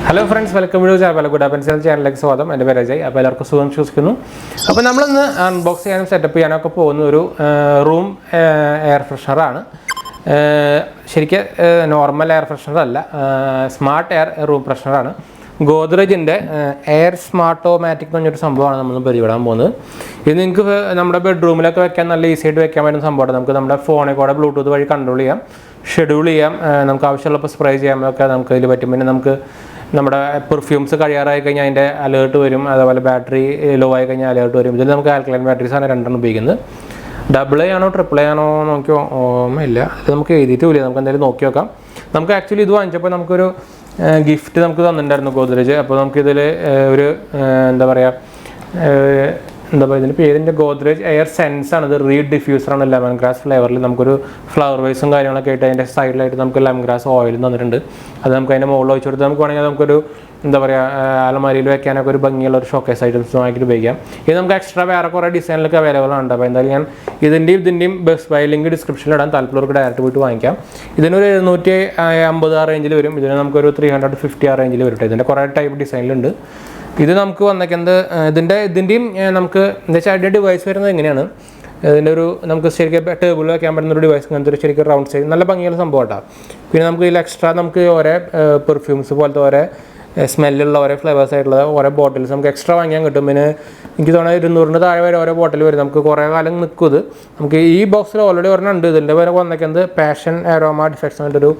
Hello friends, welcome to the 𝙑𝙑𝙑𝙯 channel. സ്വാഗതം. എൻ്റെ പേര് അജയ്. അപ്പോൾ എല്ലാവർക്കും സുഖം വിശ്വസിക്കുന്നു. അപ്പോൾ നമ്മൾ ഇന്ന് അൺബോക്സ് ചെയ്യാനും സെറ്റപ്പ് ചെയ്യാനൊക്കെ പോകുന്ന ഒരു റൂം എയർ ഫ്രഷനർ ആണ്. ശരിക്കും നോർമൽ എയർ ഫ്രഷനർ അല്ല, സ്മാർട്ട് എയർ റൂം ഫ്രഷനർ ആണ്. ഗോദ്രേജിൻ്റെ എയർ സ്മാർട്ടോമാറ്റിക് എന്ന് പറഞ്ഞൊരു സംഭവമാണ് നമ്മൾ പരിപാടാൻ പോകുന്നത്. ഇത് നിങ്ങൾക്ക് നമ്മുടെ ബെഡ്റൂമിലൊക്കെ വെക്കാൻ നല്ല ഈസി ആയിട്ട് വെക്കാൻ പറ്റുന്ന സംഭവമാണ്. നമുക്ക് നമ്മുടെ ഫോണിൽ കൂടെ ബ്ലൂടൂത്ത് വഴി കൺട്രോൾ ചെയ്യാം, ഷെഡ്യൂൾ ചെയ്യാം, നമുക്ക് ആവശ്യമുള്ളപ്പോൾ സ്പ്രേ ചെയ്യാമൊക്കെ നമുക്ക് ഇതിൽ പറ്റും. പിന്നെ നമുക്ക് നമ്മുടെ പെർഫ്യൂംസ് കഴിയാറായി കഴിഞ്ഞാൽ അതിൻ്റെ അലേർട്ട് വരും. അതുപോലെ ബാറ്ററി ലോ ആയി കഴിഞ്ഞാൽ അലേർട്ട് വരും. ഇതിൽ നമുക്ക് ആൽക്കലൈൻ ബാറ്ററീസാണ് രണ്ടെണ്ണം ഉപയോഗിക്കുന്നത്. AA ആണോ AAA ആണോ നോക്കിയോ ഓർമ്മയില്ല, ഇത് നമുക്ക് എഴുതിയിട്ട് ഇല്ല, നമുക്ക് എന്തായാലും നോക്കി നോക്കാം. നമുക്ക് ആക്ച്വലി ഇത് വാങ്ങിച്ചപ്പോൾ നമുക്കൊരു ഗിഫ്റ്റ് നമുക്ക് തന്നിട്ടുണ്ടായിരുന്നു ഗോദ്രേജ്. അപ്പോൾ നമുക്കിതിൽ ഒരു എന്താ പറയുക ഇതിൻ്റെ പേരിൻ്റെ ഗോദ്രേജ് എയർ സെൻസ് ആണ്. ഇത് റീഡ് ഡിഫ്യൂസറാണ്, ലെമൺ ഗ്രാസ് ഫ്ലേവറിൽ. നമുക്കൊരു ഫ്ലവർ വൈസും കാര്യങ്ങളൊക്കെ ആയിട്ട് അതിൻ്റെ സൈഡിലായിട്ട് നമുക്ക് ലെമൺ ഗ്രാസ് ഓയിൽ തന്നിട്ടുണ്ട്. അത് നമുക്ക് അതിൻ്റെ മുകളിൽ ഒഴിച്ചു കൊടുത്ത് നമുക്ക് വേണമെങ്കിൽ നമുക്കൊരു എന്താ പറയുക അലമാരിയിൽ വെക്കാനൊക്കെ ഒരു ഭംഗിയുള്ള ഒരു ഷോക്കേസ് ഐറ്റംസ് ആയിട്ട് ഉപയോഗിക്കാം. ഇത് നമുക്ക് എക്സ്ട്രാ വേറെ കുറേ ഡിസൈനിലൊക്കെ അവൈലബിൾ ആണ്. അപ്പോൾ എന്തായാലും ഞാൻ ഇതിൻ്റെയും ബെസ്റ്റ് ബൈ ലിങ്ക് ഡിസ്ക്രിപ്ഷനിൽ ഇടാൻ, താല്പര്യമുള്ളവർക്ക് ഡയറക്റ്റ് പോയിട്ട് വാങ്ങിക്കാം. ഇതിനൊരു 750 ആ റേഞ്ചിൽ വരും. ഇതിന് നമുക്കൊരു 350 ആ റേഞ്ചിൽ വരും. ഇതിൻ്റെ കുറേ ടൈപ്പ് ഡിസൈനിലുണ്ട്. ഇത് നമുക്ക് വന്നേക്കുന്നത് ഇതിൻ്റെയും നമുക്ക് എന്താ വെച്ചാൽ അതിൻ്റെ ഡിവൈസ് വരുന്നത് എങ്ങനെയാണ്, ഇതിൻ്റെ ഒരു നമുക്ക് ശരിക്കും ടേബിളിൽ വെക്കാൻ പറ്റുന്ന ഒരു ഡിവൈസ്, അങ്ങനത്തെ ഒരു ശരിക്കും റൗണ്ട് സൈഡ് നല്ല ഭംഗിയുള്ള സംഭവം കേട്ടോ. പിന്നെ നമുക്ക് ഇതിൽ എക്സ്ട്രാ നമുക്ക് ഓരോ പെർഫ്യൂംസ് പോലത്തെ ഓരോ സ്മെല്ലുള്ള ഓരോ ഫ്ലേവേഴ്സ് ആയിട്ടുള്ള ഓരോ ബോട്ടിൽസ് നമുക്ക് എക്സ്ട്രാ വാങ്ങിക്കാൻ കിട്ടും. പിന്നെ എനിക്ക് തോന്നുന്നത് 200 താഴെ വരെ ഓരോ ബോട്ടിൽ വരും. നമുക്ക് കുറേ കാലം നിൽക്കും. ഇത് നമുക്ക് ഈ ബോക്സിൽ ഓൾറെഡി ഒരെണ്ണം ഉണ്ട്. ഇതിൻ്റെ പേരെ വന്നേക്കുന്നത് പാഷൻ അരോമ ഡിഫെക്ട്സ് എന്നൊരു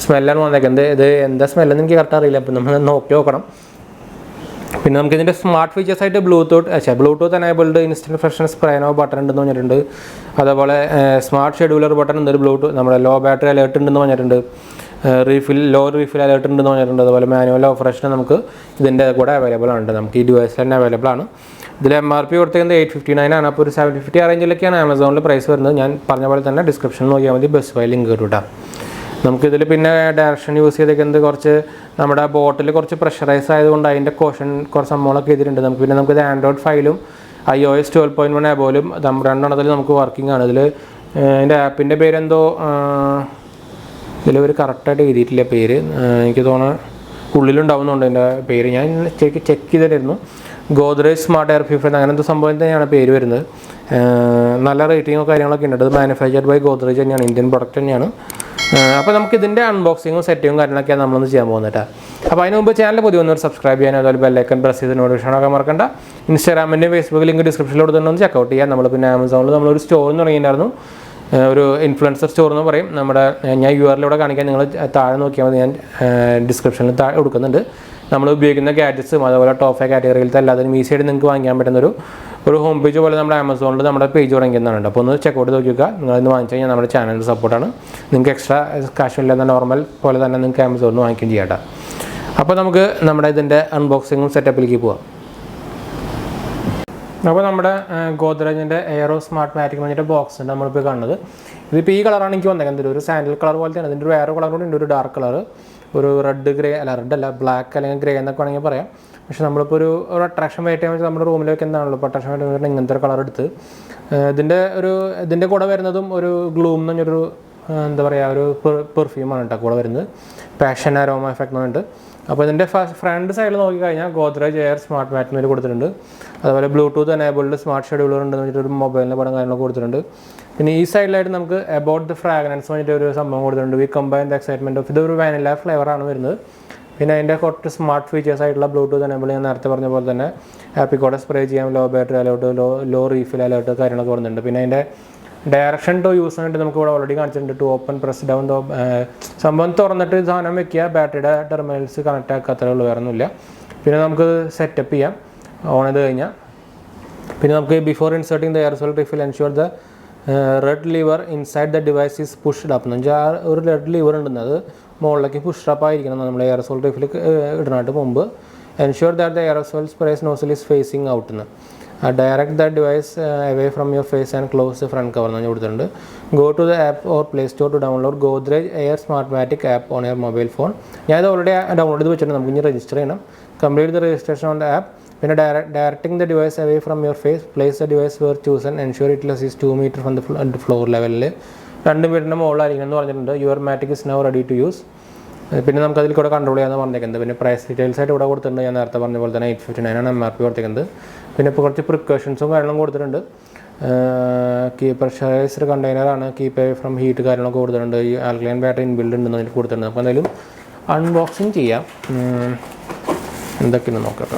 സ്മെല്ലാണ് വന്നേക്കുന്നത്. ഇത് എന്താ സ്മെല്ലെന്ന് എനിക്ക് കറക്റ്റ് അറിയില്ല, അപ്പം നമ്മൾ നോക്കി നോക്കണം. പിന്നെ നമുക്ക് ഇതിൻ്റെ സ്മാർട്ട് ഫീച്ചേഴ്സ് ആയിട്ട് ബ്ലൂടൂത്ത് എനേബിൾഡ് ഇൻസ്റ്റൻറ്റ് ഫ്രഷ്നർ സ്പ്രേനോ ബട്ടൺ ഉണ്ടെന്ന് പറഞ്ഞിട്ടുണ്ട്. അതേപോലെ സ്മാർട്ട് ഷെഡ്യൂളർ ബട്ടൺ ഉണ്ട്, ബ്ലൂടൂത്ത് നമ്മുടെ ലോ ബാറ്ററി അലേർട്ട് ഉണ്ടെന്ന് പറഞ്ഞിട്ടുണ്ട്, ലോ റീഫിൽ അലേർട്ട് ഉണ്ടെന്ന് പറഞ്ഞിട്ടുണ്ട്. അതുപോലെ മാനുവൽ ഓപ്പറേഷൻ നമുക്ക് ഇതിൻ്റെ കൂടെ അവൈലബിൾ ആണ്. നമുക്ക് ഈ ഡിവൈസിൽ തന്നെ അവൈലബിൾ ആണ്. ഇതിൽ MRP കൊടുത്തേക്കുന്നത് 859 ആണ്. അപ്പോൾ ഒരു 750 ആ റേഞ്ചിലൊക്കെയാണ് ആമസോണിൽ പ്രൈസ് വരുന്നത്. ഞാൻ പറഞ്ഞ പോലെ തന്നെ ഡിസ്ക്രിപ്ഷനിൽ നോക്കിയാൽ മതി, ബെസ്റ്റ് ബൈ ലിങ്ക് കിട്ടും. നമുക്കിതിൽ പിന്നെ ഡയറക്ഷൻ യൂസ് ചെയ്തേക്കുന്നത് കുറച്ച് നമ്മുടെ ബോട്ടിൽ കുറച്ച് പ്രഷറൈസ് ആയതുകൊണ്ട് അതിൻ്റെ കുറച്ച് സംഭവങ്ങളൊക്കെ ചെയ്തിട്ടുണ്ട്. നമുക്കിത് ആൻഡ്രോയിഡ് 5-ലും iOS 12.1 ആബോലും രണ്ടെണ്ണത്തിൽ നമുക്ക് വർക്കിംഗ് ആണ്. ഇതിൽ അതിൻ്റെ ആപ്പിൻ്റെ പേരെന്തോ ഇതിൽ ഒരു കറക്റ്റായിട്ട് എഴുതിയിട്ടില്ല പേര്, എനിക്ക് തോന്നുന്നു ഉള്ളിലുണ്ടാവുന്നുണ്ട് എൻ്റെ പേര്. ഞാൻ ചെക്ക് ചെയ്തിട്ടായിരുന്നു. ഗോദ്രേജ് സ്മാർട്ട് എയർ പ്യൂരിഫയർ അങ്ങനെ എന്തോ സംഭവം തന്നെയാണ് പേര് വരുന്നത്. നല്ല റേറ്റിങ്ങോ കാര്യങ്ങളൊക്കെ ഉണ്ട്. അത് മാനുഫാക്ചർഡ് ബൈ ഗോദ്രേജ് തന്നെയാണ്, ഇന്ത്യൻ പ്രൊഡക്റ്റ് തന്നെയാണ്. അപ്പോൾ നമുക്ക് ഇതിൻ്റെ അൺബോക്സിങ്ങും സെറ്റിങ്ങും കാര്യങ്ങളൊക്കെയാണ് നമ്മളൊന്ന് ചെയ്യാൻ പോകുന്നത്. അപ്പോൾ അതിന് മുമ്പ് ചാനൽ പുതിയ ഒന്നൊരു സബ്സ്ക്രൈബ് ചെയ്യാൻ, അതുപോലെ ബെല്ലൈക്കൺ പ്രസ് ചെയ്ത് നോട്ടിഫിക്കേഷനൊക്കെ മറക്കണ്ട. ഇൻസ്റ്റാഗ്രാമിൻ്റെയും ഫേസ്ബുക്ക് ലിങ്ക് ഡിസ്ക്രിപ്ഷനിൽ കൊടുത്തിട്ടുണ്ടെന്ന് ചെക്കൗട്ട് ചെയ്യാം. നമ്മൾ പിന്നെ ആമസോണിൽ നമ്മളൊരു സ്റ്റോർ തുടങ്ങിയിട്ടുണ്ടായിരുന്നു, ഒരു ഇൻഫ്ലുവൻസർ സ്റ്റോർ എന്ന് പറയും. ഞാൻ URL കാണിക്കാൻ, നിങ്ങൾ താഴെ നോക്കിയാൽ മതി, ഞാൻ ഡിസ്ക്രിപ്ഷനിൽ താഴെ കൊടുക്കുന്നുണ്ട്. നമ്മൾ ഉപയോഗിക്കുന്ന ഗാഡ്ജറ്റ്സും അതുപോലെ ടോപ്പ് 5 കാറ്റഗറിയിലത്തെ എല്ലാത്തിനും ഈസിയായിട്ട് നിങ്ങൾക്ക് വാങ്ങിക്കാൻ പറ്റുന്നൊരു ഹോം പേജ് പോലെ നമ്മുടെ ആമസോണിൽ നമ്മുടെ പേജ് തുടങ്ങിയെന്നാണ്. അപ്പോൾ ഒന്ന് ചെക്കൗട്ട് നോക്കി നോക്കുക. നിങ്ങളിന്ന് വാങ്ങിച്ചു കഴിഞ്ഞാൽ നമ്മുടെ ചാനലിൻ്റെ സപ്പോർട്ടാണ്. നിങ്ങൾക്ക് എക്സ്ട്രാ കാശില്ലാതെ നോർമൽ പോലെ തന്നെ നിങ്ങൾക്ക് ആമസോണിൽ നിന്ന് വാങ്ങിക്കുകയും ചെയ്യാം. അപ്പോൾ നമുക്ക് നമ്മുടെ ഇതിൻ്റെ അൺബോക്സിങ്ങും സെറ്റപ്പിലേക്ക് പോവാം. അപ്പോൾ നമ്മുടെ ഗോദ്രേജിൻ്റെ എയറോ സ്മാർട്ട് മാറ്റിക് എന്ന് പറഞ്ഞിട്ട് ബോക്സ് ഉണ്ട് നമ്മളിപ്പോൾ കാണുന്നത്. ഇതിപ്പോൾ ഈ കളറാണ് എനിക്ക് വന്നേക്കുന്നത്, ഒരു സാൻഡൽ കളർ പോലത്തെയാണ്. ഇതിൻ്റെ ഒരു വേറെ കളർ കൂടി ഉണ്ട്, ഒരു ഡാർക്ക് കളർ, ഒരു റെഡ് ബ്ലാക്ക് അല്ലെങ്കിൽ ഗ്രേ എന്നൊക്കെ വേണമെങ്കിൽ പറയാം. പക്ഷേ നമ്മളിപ്പോൾ ഒരു അട്രാക്ഷൻ വെയിറ്റ് ചെയ്യാൻ വെച്ചാൽ നമ്മുടെ റൂമിലേക്ക് എന്താണല്ലോ ഇപ്പോൾ അട്രാക്ഷൻ വെയിറ്റ് വരുന്നത് ഇങ്ങനത്തെ ഒരു കളർ എടുത്ത് ഇതിൻ്റെ കൂടെ വരുന്നതും ഒരു ഗ്ലൂം എന്ന് പറഞ്ഞൊരു എന്താ പറയുക ഒരു പെർഫ്യൂമാണ് കേട്ടോ കൂടെ വരുന്നത്, പാഷൻ അരോമ എഫക്റ്റ് എന്ന് പറഞ്ഞിട്ട്. അപ്പോൾ ഇതിൻ്റെ ഫ്രണ്ട് സൈഡിൽ നോക്കിക്കഴിഞ്ഞാൽ ഗോദ്രേജ് എയർ സ്മാർട്ട് മാറ്റ് എന്നൊരു കൊടുത്തിട്ടുണ്ട്. അതുപോലെ ബ്ലൂടൂത്ത് എനേബിൾഡ് സ്മാർട്ട് ഷെഡ്യൂളർ ഉണ്ടെന്ന് വെച്ചിട്ട് ഒരു മൊബൈലിൻ്റെ പടം കാര്യങ്ങളൊക്കെ കൊടുത്തിട്ടുണ്ട്. പിന്നെ ഈ സൈഡിലായിട്ട് നമുക്ക് അബൌട്ട് ദ ഫ്രാഗ്രൻസ് പറഞ്ഞിട്ട് ഒരു സംഭവം കൊടുത്തിട്ടുണ്ട്. We combine the excitement of ഇതൊരു വാനില ഫ്ലേവറാണ് വരുന്നത്. പിന്നെ അതിൻ്റെ കുറച്ച് സ്മാർട്ട് ഫീച്ചേഴ്സ് ആയിട്ടുള്ള ബ്ലൂടൂത്ത് എനേബിൾ ഞാൻ നേരത്തെ പറഞ്ഞ പോലെ തന്നെ ആപ്പിൽ കൂടെ സ്പ്രേ ചെയ്യാം, low battery alert, low refill alert കാര്യങ്ങളൊക്കെ വരുന്നുണ്ട്. പിന്നെ അതിൻ്റെ ഡയറക്ഷൻ ടു യൂസ് ആയിട്ട് നമുക്ക് ഇവിടെ ഓൾറെഡി കാണിച്ചിട്ടുണ്ട്. ടു ഓപ്പൺ പ്രസ് ഡൗൺ സംഭവം തുറന്നിട്ട് സാധനം വെക്കുക, ബാറ്ററിയുടെ ടെർമിനൽസ് കണക്റ്റ് ആക്കുക, അത്രേ ഉള്ളൂ, വേറെ ഒന്നുമില്ല. പിന്നെ നമുക്ക് സെറ്റപ്പ് ചെയ്യാം ഓൺ ചെയ്ത് കഴിഞ്ഞാൽ. പിന്നെ നമുക്ക് before inserting the aerosol refill ensure the red lever inside the device is pushed up എന്ന് വെച്ചാൽ ഒരു റെഡ് ലിവർ ഉണ്ടെന്ന് അത് മുകളിലേക്ക് പുഷ് അപ്പ് ആയിരിക്കണം നമ്മൾ എയർസോൾ റിഫിൽ ഇടുന്നതായിട്ട് മുമ്പ്. Ensure that the aerosol sprays nozzle is facing out എന്ന്. Direct the device away from your face and close the front cover എന്ന് പറഞ്ഞ് കൊടുത്തിട്ടുണ്ട്. Go to the app or Play Store to download Godrej air smart matic app on your mobile phone. ഞാനത് already download ചെയ്ത് വെച്ചിട്ടുണ്ട്, നമുക്ക് ഇനി register ചെയ്യണം. Complete the registration on the app. പിന്നെ directing the device away from your face, place the device where chosen, ensure it less is 2 meter from the floor ലെവലിൽ 2 മീറ്ററിൻ്റെ മുകളിലായിരിക്കണം എന്ന് പറഞ്ഞിട്ടുണ്ട്. Your matic is now ready to use. പിന്നെ നമുക്കതിൽ കൂടെ control ചെയ്യാമെന്ന് പറഞ്ഞേക്കുന്നത്. പിന്നെ പ്രൈസ് ഡീറ്റെയിൽസ് ആയിട്ട് ഇവിടെ കൊടുത്തിട്ടുണ്ട്. ഞാൻ നേരത്തെ പറഞ്ഞ പോലെ തന്നെ 859 MRP കൊടുത്തേക്കുന്നത്. പിന്നെ ഇപ്പോൾ കുറച്ച് പ്രിക്കോഷൻസും കാര്യങ്ങളും കൊടുത്തിട്ടുണ്ട്. പ്രഷറൈസ്ഡ് കണ്ടെയ്നറാണ്, കീപ്പ് അവേ ഫ്രം ഹീറ്റ് കാര്യങ്ങളൊക്കെ കൊടുത്തിട്ടുണ്ട്. ഈ ആൽക്കലൈൻ ബാറ്ററി ഇൻബിൽഡ് ഉണ്ടെന്ന് അതിൽ കൊടുത്തിട്ടുണ്ട്. അപ്പോൾ എന്തായാലും അൺബോക്സിങ് ചെയ്യാം. എന്തൊക്കെയാണ് നോക്കാം.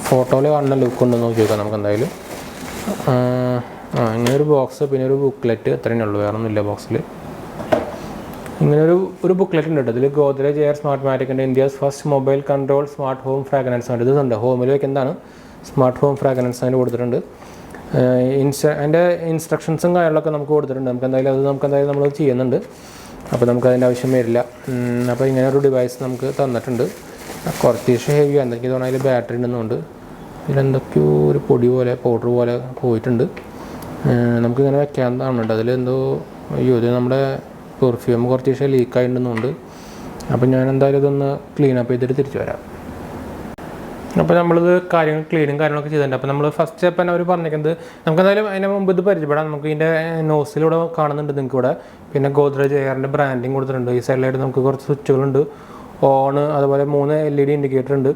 ഫോട്ടോയിൽ കാണുന്ന ലുക്ക് ഉണ്ടെന്ന് നോക്കി നോക്കാം നമുക്ക് എന്തായാലും. ഇങ്ങനെ ഒരു ബോക്സ്, പിന്നെ ഒരു ബുക്ക്ലെറ്റ്, അത്രയേ ഉള്ളൂ, വേറെ ഒന്നുമില്ല ബോക്സിൽ. ഇങ്ങനെ ഒരു ബുക്ക്ലെറ്റ് ഉണ്ട്. ഇതിൽ ഗോദ്രേജ് എയർ സ്മാർട്ട് മാറ്റിക്കിൻ്റെ India's first mobile control smart home fragrance ആണ്. ഇതുണ്ട്, ഹോമിൽ വെക്കുന്നതാണ് സ്മാർട്ട് ഹോം ഫ്രാഗ്രൻസ് അതിന് കൊടുത്തിട്ടുണ്ട്. അതിൻ്റെ ഇൻസ്ട്രക്ഷൻസും കാര്യങ്ങളൊക്കെ നമുക്ക് കൊടുത്തിട്ടുണ്ട്. നമുക്ക് എന്തായാലും നമ്മൾ ചെയ്യുന്നുണ്ട്. അപ്പോൾ നമുക്കതിൻ്റെ ആവശ്യം വരില്ല. അപ്പോൾ ഇങ്ങനെ ഒരു ഡിവൈസ് നമുക്ക് തന്നിട്ടുണ്ട്. കുറച്ച് ഹെവി എന്തൊക്കെ തോന്നുന്നു. അതിൽ ബാറ്ററി ഉണ്ടെന്നുണ്ട്. ഇതിലെന്തൊക്കെയോ ഒരു പൊടി പോലെ പൗഡർ പോലെ പോയിട്ടുണ്ട്. നമുക്കിങ്ങനെ വെക്കാവുന്നതാണ്. അതിലെന്തോ ഇത് നമ്മുടെ പെർഫ്യൂം കുറച്ച് ലീക്കായിട്ടുണ്ടെന്നുണ്ട്. അപ്പോൾ ഞാൻ എന്തായാലും ഇതൊന്ന് ക്ലീൻ അപ്പ് ചെയ്തിട്ട് തിരിച്ചു വരാം. അപ്പോൾ നമ്മളിത് ക്ലീനും കാര്യങ്ങളൊക്കെ ചെയ്തിട്ടുണ്ട്. അപ്പോൾ നമ്മൾ ഫസ്റ്റ് സ്റ്റെപ്പ് തന്നെ അവർ പറഞ്ഞിരിക്കുന്നത്, നമുക്കെന്തായാലും അതിന് മുമ്പ് ഇത് പരിചയപ്പെടാം. നമുക്ക് ഇതിൻ്റെ നോസിലൂടെ കാണുന്നുണ്ട് നിങ്ങൾക്ക് ഇവിടെ. പിന്നെ ഗോദ്രേജ് എയറിൻ്റെ ബ്രാൻഡിങ് കൊടുത്തിട്ടുണ്ട്. ഈ സൈഡിലായിട്ട് നമുക്ക് കുറച്ച് സ്വിച്ചുകളുണ്ട്, ഓൺ, അതുപോലെ 3 LED ഇൻഡിക്കേറ്റർ ഉണ്ട്.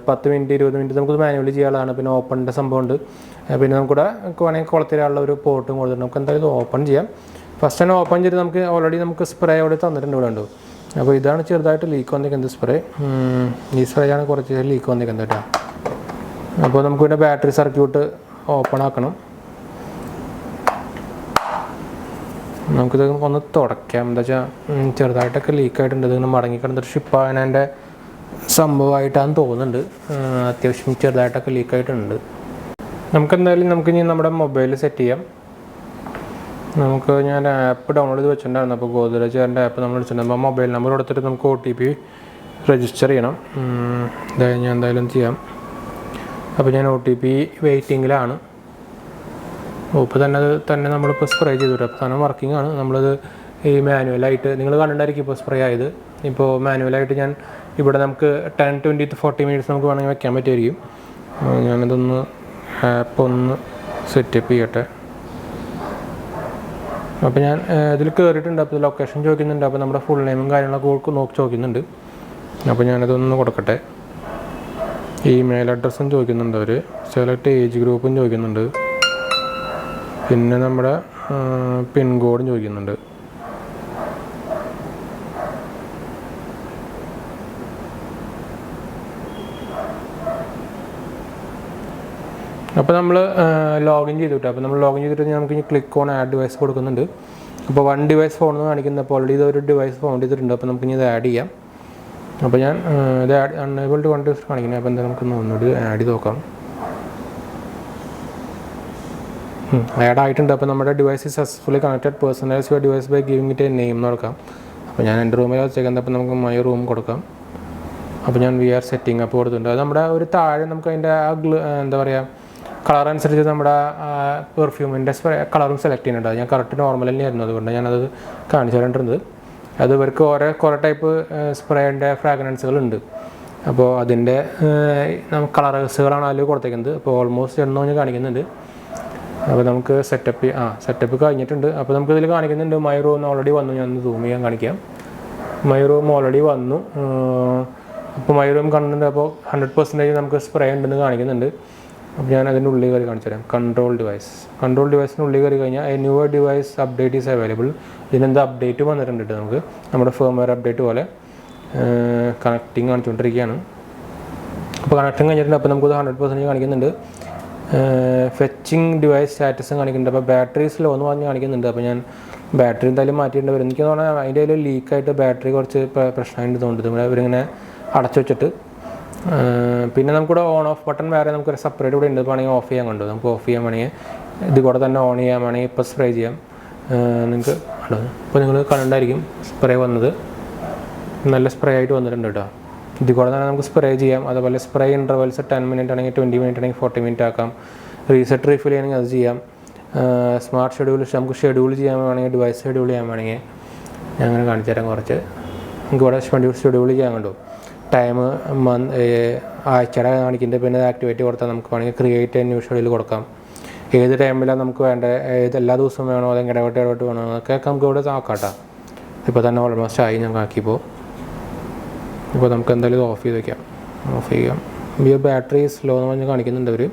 10 മിനിറ്റ് 20 മിനിറ്റ് നമുക്കത് മാനുവലി ചെയ്യാനുള്ളതാണ്. പിന്നെ ഓപ്പണിൻ്റെ സംഭവമുണ്ട്. പിന്നെ നമുക്കിവിടെ വേണമെങ്കിൽ കുളത്തിലുള്ള ഒരു പോർട്ടും കൊടുത്തിട്ടുണ്ട്. നമുക്ക് എന്തായാലും ഓപ്പൺ ചെയ്യാം. ഫസ്റ്റ് തന്നെ ഓപ്പൺ ചെയ്ത് നമുക്ക് സ്പ്രേ അവിടെ തന്നിട്ടുണ്ട് ഇവിടെ ഉണ്ട്. അപ്പോൾ ഇതാണ് ചെറുതായിട്ട് ലീക്ക് വന്നിരിക്കുന്നത് സ്പ്രേ. ഈ സ്പ്രേ ആണ് കുറച്ച് ലീക്ക് വന്നിരിക്കുന്നത് കേട്ടോ. അപ്പോൾ നമുക്ക് പിന്നെ ബാറ്ററി സർക്യൂട്ട് ഓപ്പൺ ആക്കണം. നമുക്കിത് ഒന്ന് തുടയ്ക്കാം. എന്താ വെച്ചാൽ ചെറുതായിട്ടൊക്കെ ലീക്കായിട്ടുണ്ട്. ഇതിങ്ങനെ മടങ്ങിക്കിടന്നിട്ട് ഷിപ്പായതിൻ്റെ സംഭവമായിട്ടാണ് തോന്നുന്നുണ്ട്. അത്യാവശ്യം ചെറുതായിട്ടൊക്കെ ലീക്കായിട്ടുണ്ട്. നമുക്കിനി നമ്മുടെ മൊബൈലിൽ സെറ്റ് ചെയ്യാം. ഞാൻ ആപ്പ് ഡൗൺലോഡ് ചെയ്ത് വെച്ചിട്ടുണ്ടായിരുന്നു. അപ്പോൾ ഗോദ്രേജ് എയറിൻ്റെ ആപ്പ് നമ്മൾ വെച്ചിട്ടുണ്ട്. അപ്പോൾ മൊബൈൽ നമ്പർ കൊടുത്തിട്ട് നമുക്ക് OTP രജിസ്റ്റർ ചെയ്യണം. ഞാൻ എന്തായാലും ചെയ്യാം. അപ്പോൾ ഞാൻ OTP വെയിറ്റിങ്ങിലാണ്. ഇപ്പോൾ തന്നെ നമ്മളിപ്പോൾ സ്പ്രേ ചെയ്തിട്ട് അപ്പോൾ സാധനം വർക്കിംഗ് ആണ്. നമ്മളത് ഈ മാനുവലായിട്ട് നിങ്ങൾ കണ്ടിട്ടുണ്ടായിരിക്കും ഇപ്പോൾ സ്പ്രേ ആയത്. ഇപ്പോൾ മാനുവലായിട്ട് ഞാൻ ഇവിടെ നമുക്ക് 10, 20 to 40 മിനിറ്റ്സ് നമുക്ക് വേണമെങ്കിൽ വെക്കാൻ പറ്റുമായിരിക്കും. ഞാനിതൊന്ന് ആപ്പ് ഒന്ന് സെറ്റപ്പ് ചെയ്യട്ടെ. അപ്പോൾ ഞാൻ ഇതിൽ കയറിയിട്ടുണ്ട്. അപ്പോൾ ലൊക്കേഷൻ ചോദിക്കുന്നുണ്ട്. അപ്പോൾ നമ്മുടെ ഫുൾ നെയിമും കാര്യങ്ങളൊക്കെ നോക്കി ചോദിക്കുന്നുണ്ട്. അപ്പോൾ ഞാനതൊന്ന് കൊടുക്കട്ടെ. ഇമെയിൽ അഡ്രസ്സും ചോദിക്കുന്നുണ്ട് അവർ. സെലക്ട് ഏജ് ഗ്രൂപ്പും ചോദിക്കുന്നുണ്ട്. പിന്നെ നമ്മുടെ പിൻകോഡും ചോദിക്കുന്നുണ്ട്. അപ്പോൾ നമ്മൾ ലോഗിൻ ചെയ്തിട്ട് നമുക്ക് ഇനി ക്ലിക്ക് ഓൺ ആഡ് ഡിവൈസ് കൊടുക്കുന്നുണ്ട്. അപ്പോൾ 1 ഡിവൈസ് ഫോണെന്ന് കാണിക്കുന്നത്. അപ്പോൾ ഓൾറെഡി ഇതൊരു ഡിവൈസ് ഫൗണ്ട് ചെയ്തിട്ടുണ്ട്. അപ്പോൾ നമുക്കിനി ഇത് ആഡ് ചെയ്യാം. അപ്പോൾ ഞാൻ ഇത് അൺഎബിൾ ടു 1 ഡിവൈസ് കാണിക്കുന്നത്. അപ്പോൾ എന്താ നമുക്കൊന്ന് ഒന്നുകൂടി ആഡ് ചെയ്ത് നോക്കാം. ആഡ് ആയിട്ടുണ്ട്. അപ്പോൾ നമ്മുടെ device successfully connected. Personalise your device by giving it a name എന്ന് കൊടുക്കാം. അപ്പോൾ ഞാൻ എൻ്റെ റൂമിൽ വെച്ചേക്കുന്നത്. അപ്പോൾ നമുക്ക് മൈ റൂം കൊടുക്കാം. അപ്പോൾ ഞാൻ VR സെറ്റിംഗ് അപ്പോൾ കൊടുത്തിട്ടുണ്ട്. അത് നമ്മുടെ ഒരു താഴെ നമുക്ക് അതിൻ്റെ എന്താ പറയുക കളർ അനുസരിച്ച് നമ്മുടെ പെർഫ്യൂമിൻ്റെ കളറും സെലക്ട് ചെയ്യുന്നുണ്ട്. ഞാൻ കറക്റ്റ് നോർമൽ തന്നെയായിരുന്നു. അതുകൊണ്ട് ഞാനത് കാണിച്ചു തരേണ്ടിരുന്നത്. അത് ഇവർക്ക് കുറേ ടൈപ്പ് സ്പ്രേൻ്റെ ഫ്രാഗ്രൻസുകളുണ്ട്. അപ്പോൾ അതിൻ്റെ കളേഴ്സുകളാണ് അതിൽ കൊടുത്തേക്കുന്നത്. അപ്പോൾ ഓൾമോസ്റ്റ് എണ്ണ കാണിക്കുന്നുണ്ട്. അപ്പോൾ നമുക്ക് സെറ്റപ്പ് കഴിഞ്ഞിട്ടുണ്ട്. അപ്പോൾ നമുക്കിതിൽ കാണിക്കുന്നുണ്ട് മൈ റൂം ഓൾറെഡി വന്നു. ഞാൻ സൂം ചെയ്യാൻ കാണിക്കാം. മൈ റൂം ഓൾറെഡി വന്നു. അപ്പോൾ മൈ റൂം കണ്ടിട്ടുണ്ട്. അപ്പോൾ 100% നമുക്ക് സ്പ്രേ ഉണ്ടെന്ന് കാണിക്കുന്നുണ്ട്. അപ്പോൾ ഞാൻ അതിൻ്റെ ഉള്ളിൽ കയറി കാണിച്ചു തരാം. കൺട്രോൾ ഡിവൈസിനുള്ളിൽ കയറി കഴിഞ്ഞാൽ A newer device update is available. ഇതിനെന്താ അപ്ഡേറ്റ് വന്നിട്ടുണ്ട്. നമുക്ക് നമ്മുടെ ഫേംവെയർ അപ്ഡേറ്റ് പോലെ കണക്റ്റിംഗ് കാണിച്ചുകൊണ്ടിരിക്കുകയാണ്. അപ്പോൾ കണക്റ്റിംഗ് കഴിഞ്ഞിട്ടുണ്ട്. അപ്പോൾ നമുക്കത് 100% കാണിക്കുന്നുണ്ട്. ഫെച്ചിങ് ഡിവൈസ് സ്റ്റാറ്റസും കാണിക്കുന്നുണ്ട്. അപ്പോൾ ബാറ്ററി സ്ലോ എന്ന് പറഞ്ഞ് കാണിക്കുന്നുണ്ട്. അപ്പോൾ ഞാൻ ബാറ്ററി എന്തായാലും മാറ്റിയിട്ട് വരും. എനിക്ക് തോന്നുന്നത് അതിൻ്റെ കയ്യിൽ ലീക്കായിട്ട് ബാറ്ററി കുറച്ച് പ്രശ്നമായിട്ട് തോന്നുന്നുണ്ട്. ഇവരിങ്ങനെ അടച്ചു വെച്ചിട്ട്. പിന്നെ നമുക്കിവിടെ ഓൺ ഓഫ് ബട്ടൺ വേറെ നമുക്കൊരു സെപ്പറേറ്റ് ഇവിടെ ഉണ്ട്. വേണമെങ്കിൽ ഓഫ് ചെയ്യാൻ കണ്ടു. നമുക്ക് ഓഫ് ചെയ്യാൻ വേണമെങ്കിൽ ഇത് കൂടെ തന്നെ ഓൺ ചെയ്യാൻ വേണമെങ്കിൽ ഇപ്പോൾ സ്പ്രേ ചെയ്യാം. നിങ്ങൾക്ക് ഇപ്പോൾ നിങ്ങൾ കണ്ടായിരിക്കും സ്പ്രേ വന്നത്. നല്ല സ്പ്രേ ആയിട്ട് വന്നിട്ടുണ്ട് കേട്ടോ. ഇതിൽ കൂടെ തന്നെ നമുക്ക് സ്പ്രേ ചെയ്യാം. അതുപോലെ സ്പ്രേ ഇൻ്റർവെൽസ് 10 മിനിറ്റ് ആണെങ്കിൽ 20 മിനിറ്റ് ആണെങ്കിൽ 40 മിനിറ്റ് ആക്കാം. റീസെറ്റ് റീഫിൽ ചെയ്യണമെങ്കിൽ അത് ചെയ്യാം. സ്മാർട്ട് ഷെഡ്യൂൾ നമുക്ക് ഷെഡ്യൂൾ ചെയ്യാൻ വേണമെങ്കിൽ ഡിവൈസ് ഷെഡ്യൂൾ ചെയ്യാൻ വേണമെങ്കിൽ ഞാൻ അങ്ങനെ കാണിച്ചു തരാം. കുറച്ച് നമുക്ക് ഇവിടെ ഷെഡ്യൂൾ ചെയ്യാൻ കണ്ടു. ടൈം ആഴ്ചയുടെ കാണിക്കുന്നുണ്ട്. പിന്നെ ആക്ടിവേറ്റ് കൊടുത്താൽ നമുക്ക് വേണമെങ്കിൽ ക്രിയേറ്റ് ന്യൂ ഷെഡ്യൂൾ കൊടുക്കാം. ഏത് ടൈമിലാണ് നമുക്ക് വേണ്ടത്, എല്ലാ ദിവസവും വേണോ അല്ലെങ്കിൽ ഇടവിട്ട് വേണോ എന്നൊക്കെ നമുക്ക് ഇവിടെ ആക്കാം കേട്ടോ. ഇപ്പോൾ തന്നെ ഓൾമോസ്റ്റ് ആയി ഞാൻ ആക്കിയപ്പോൾ. ഇപ്പോൾ നമുക്ക് എന്തായാലും ഇത് ഓഫ് ചെയ്ത് വയ്ക്കാം. ഓഫ് ചെയ്യാം. ഈ ബാറ്ററി സ്ലോ എന്ന് പറഞ്ഞ് കാണിക്കുന്നുണ്ട് അവർ.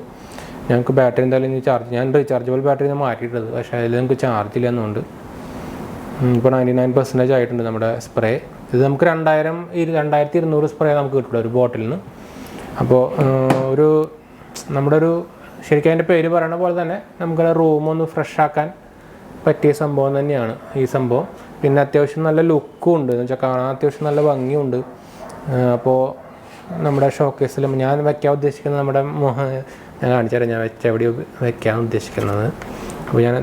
ഞങ്ങൾക്ക് ബാറ്ററി എന്തായാലും ഇനി ചാർജ്, ഞാൻ റീചാർജബിൾ ബാറ്ററി ഞാൻ മാറ്റിയിട്ടത്, പക്ഷേ അതിൽ നമുക്ക് ചാർജ് ഇല്ല എന്നുണ്ട്. ഇപ്പോൾ 99% ആയിട്ടുണ്ട് നമ്മുടെ സ്പ്രേ. ഇത് നമുക്ക് 2200 സ്പ്രേ നമുക്ക് കിട്ടുള്ളൂ ഒരു ബോട്ടിൽ നിന്ന്. അപ്പോൾ നമ്മുടെ ശരിക്കും അതിൻ്റെ പേര് പറയുന്ന പോലെ തന്നെ നമുക്കൊരു റൂമൊന്ന് ഫ്രഷ് ആക്കാൻ പറ്റിയ സംഭവം തന്നെയാണ് ഈ സംഭവം. പിന്നെ അത്യാവശ്യം നല്ല ലുക്കും ഉണ്ട്, എന്ന് വെച്ചാൽ കാണാൻ അത്യാവശ്യം നല്ല ഭംഗിയുണ്ട്. അപ്പോൾ നമ്മുടെ ഷോക്കേസിലും ഞാൻ വയ്ക്കാൻ ഉദ്ദേശിക്കുന്നത് ഞാൻ കാണിച്ചു തരാം ഞാൻ എവിടെ വയ്ക്കാൻ ഉദ്ദേശിക്കുന്നത്. അപ്പോൾ ഞാൻ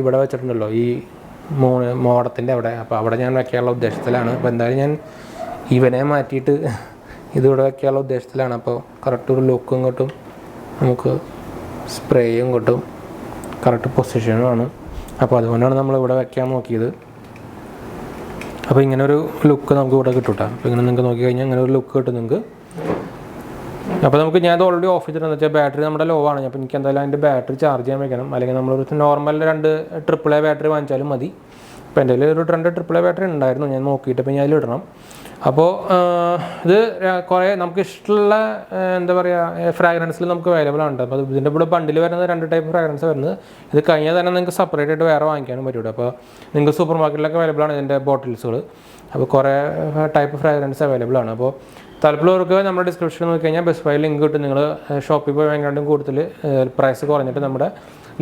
ഇവിടെ വെച്ചിട്ടുണ്ടല്ലോ ഈ മോഡത്തിൻ്റെ അവിടെ, അപ്പോൾ അവിടെ ഞാൻ വയ്ക്കാനുള്ള ഉദ്ദേശത്തിലാണ്. അപ്പോൾ എന്തായാലും ഞാൻ ഇവനെ മാറ്റിയിട്ട് ഇതിവിടെ വയ്ക്കാനുള്ള ഉദ്ദേശത്തിലാണ്. അപ്പോൾ കറക്റ്റ് ഒരു ലുക്കും കിട്ടും, നമുക്ക് സ്പ്രേയും കിട്ടും, കറക്റ്റ് പൊസിഷനുമാണ്. അപ്പോൾ അതുകൊണ്ടാണ് നമ്മളിവിടെ വയ്ക്കാൻ നോക്കിയത്. അപ്പോൾ ഇങ്ങനെ ഒരു ലുക്ക് നമുക്ക് ഇവിടെ കിട്ടും കേട്ടോ. അപ്പോൾ ഇങ്ങനെ നിങ്ങൾക്ക് നോക്കി കഴിഞ്ഞാൽ ഇങ്ങനെ ഒരു ലുക്ക് കിട്ടും നിങ്ങൾക്ക്. അപ്പോൾ ഞാൻ അത് ഓൾറെഡി ഓഫ് ചെയ്തിട്ടുണ്ടെന്ന് വെച്ചാൽ ബാറ്ററി നമ്മുടെ ലോ ആണ്. അപ്പോൾ എനിക്ക് എന്തായാലും അതിൻ്റെ ബാറ്ററി ചാർജ് ചെയ്യാൻ വെക്കണം. അല്ലെങ്കിൽ നമ്മളൊരു നോർമൽ 2 AAA ബാറ്ററി വാങ്ങിച്ചാലും മതി. അപ്പോൾ എൻ്റെ കയ്യിൽ ഒരു 2 AAA ബാറ്ററി ഉണ്ടായിരുന്നു, ഞാൻ നോക്കിയിട്ട് ഇപ്പോൾ ഞാൻ അതിലിടണം. അപ്പോൾ ഇത് കുറേ നമുക്ക് ഇഷ്ടമുള്ള എന്താ പറയുക ഫ്രാഗ്രൻസിൽ നമുക്ക് അവൈലബിൾ ആണ്. അപ്പോൾ ഇതിൻ്റെ കൂടെ ബണ്ടിൽ വരുന്നത് 2 ടൈപ്പ് ഫ്രാഗ്രൻസ് വരുന്നത്. ഇത് കഴിഞ്ഞാൽ തന്നെ നിങ്ങൾക്ക് സെപ്പറേറ്റ് ആയിട്ട് വേറെ വാങ്ങിക്കാനും പറ്റും. അപ്പോൾ നിങ്ങൾക്ക് സൂപ്പർ മാർക്കറ്റിലൊക്കെ അവൈലബിൾ ആണ് ഇതിൻ്റെ ബോട്ടിൽസുകൾ. അപ്പോൾ കുറേ ടൈപ്പ് ഫ്രാഗ്രൻസ് അവൈലബിൾ ആണ്. അപ്പോൾ താല്പര്യമുള്ളവർക്ക് നമ്മുടെ ഡിസ്ക്രിപ്ഷനിൽ നോക്കി കഴിഞ്ഞാൽ ബെസ്റ്റ് ബൈ ലിങ്ക് കിട്ടും. നിങ്ങൾ ഷോപ്പിൽ പോയി ഭയങ്കരമായിട്ടും കൂടുതൽ പ്രൈസ് കുറഞ്ഞിട്ട് നമ്മുടെ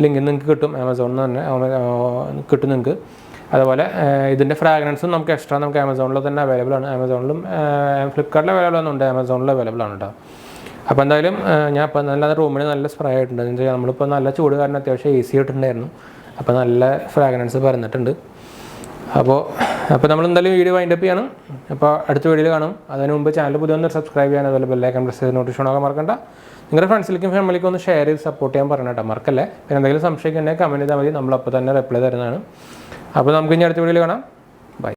ലിങ്കിൽ നിങ്ങൾക്ക് കിട്ടും. ആമസോണിൽ നിന്ന് തന്നെ കിട്ടും നിങ്ങൾക്ക്. അതുപോലെ ഇതിൻ്റെ ഫ്രാഗ്രൻസും നമുക്ക് എക്സ്ട്രാ നമുക്ക് ആമസോണിൽ തന്നെ അവൈലബിൾ ആണ്. ആമസോണിലും ഫ്ലിപ്കാർട്ടിൽ അവൈലബിൾ ആണെന്നുണ്ട്, ആമസോണിൽ അവൈലബിൾ ആണ് കേട്ടോ. അപ്പോൾ എന്തായാലും ഞാൻ ഇപ്പോൾ നല്ല റൂമിന് നല്ല സ്പ്രേ ആയിട്ടുണ്ട്. എന്ന് വെച്ചാൽ നമ്മളിപ്പോൾ നല്ല ചൂട് കാരണം അത്യാവശ്യം AC ഇട്ടിട്ടുണ്ടായിരുന്നു. അപ്പോൾ നല്ല ഫ്രാഗ്രൻസ് പറഞ്ഞിട്ടുണ്ട്. അപ്പോൾ നമ്മൾ എന്തായാലും വീഡിയോ വൈൻഡപ്പ് ചെയ്യണം. അപ്പോൾ അടുത്ത വീഡിയോയിൽ കാണും. അതിന് മുമ്പ് ചാനൽ പുതിയൊന്ന് സബ്സ്ക്രൈബ് ചെയ്യാൻ, അതുപോലെ ബെല്ലൈക്കൺ പ്രസ് ചെയ്ത് നോട്ടിഫിക്കേഷൻ ആകാൻ മറക്കണ്ട. നിങ്ങളുടെ ഫ്രണ്ട്സിലേക്കും ഫാമിലിക്കും ഒന്ന് ഷെയർ ചെയ്ത് സപ്പോർട്ട് ചെയ്യാൻ പറയണം കേട്ടോ, മറക്കല്ലേ. പിന്നെ എന്തെങ്കിലും സംശയം ഉണ്ടെങ്കിൽ കമൻറ്റ് ചെയ്താൽ മതി, നമ്മളപ്പോൾ തന്നെ റിപ്ലൈ തരുന്നതാണ്. അപ്പോൾ നമുക്ക് ഇനി അടുത്ത വീഡിയോയിൽ കാണാം.